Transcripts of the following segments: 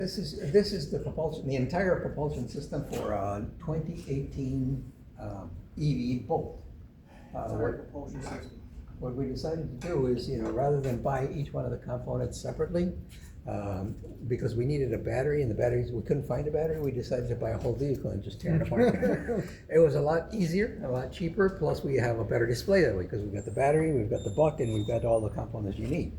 This is the propulsion, the entire propulsion system for 2018 EV Bolt. What we decided to do is, rather than buy each one of the components separately, because we needed a battery, and the batteries, we couldn't find a battery, we decided to buy a whole vehicle and just tear it apart. It was a lot easier, a lot cheaper, plus we have a better display that way, because we've got the battery, we've got the buck, and we've got all the components you need.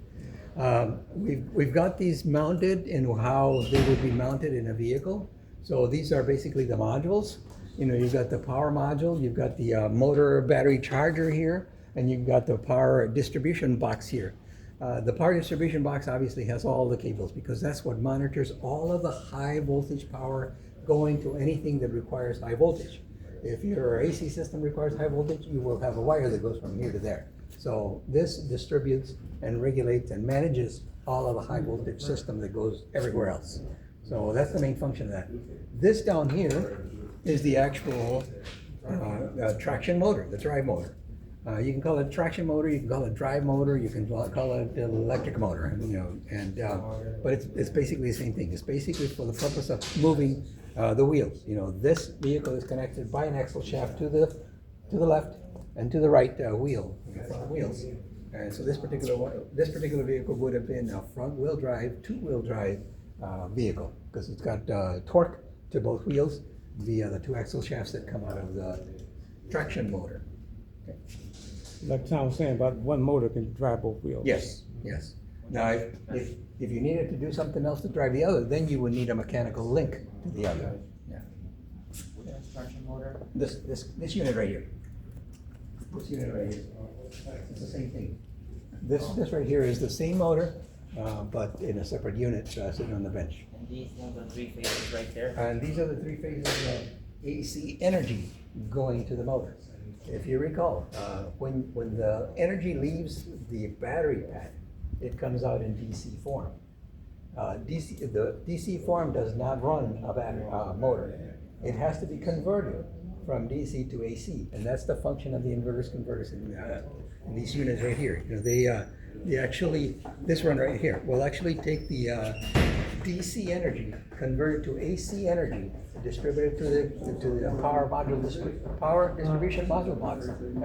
We've got these mounted in how they would be mounted in a vehicle. So these are basically the modules. You've got the power module, you've got the motor battery charger here, and you've got the power distribution box here. The power distribution box obviously has all the cables, because that's what monitors all of the high voltage power going to anything that requires high voltage. If your AC system requires high voltage, you will have a wire that goes from here to there. So this distributes and regulates and manages all of the high voltage system that goes everywhere else. So that's the main function of that. This down here is the actual traction motor, the drive motor. You can call it traction motor, you can call it drive motor, you can call it electric motor, but it's basically the same thing. It's basically for the purpose of moving the wheels. This vehicle is connected by an axle shaft to the left and to the right wheels. And so this particular vehicle would have been a front wheel drive, two-wheel drive vehicle, because it's got torque to both wheels via the two axle shafts that come out of the traction motor. Okay. Like Tom was saying, about one motor can drive both wheels. Yes. Now, if you needed to do something else to drive the other, then you would need a mechanical link to the other. Yeah. Traction motor. This unit right here. This unit right here. It's the same thing. This right here is the same motor, but in a separate unit sitting on the bench. And these are the three phases right there. And these are the three phases of AC energy going to the motor. If you recall, when the energy leaves the battery pack, it comes out in DC form. The DC form does not run a battery motor. It has to be converted from DC to AC, and that's the function of the inverters, converters in these units right here. They actually, this one right here will actually take the DC energy, convert it to AC energy, distribute it to the power distribution module box, and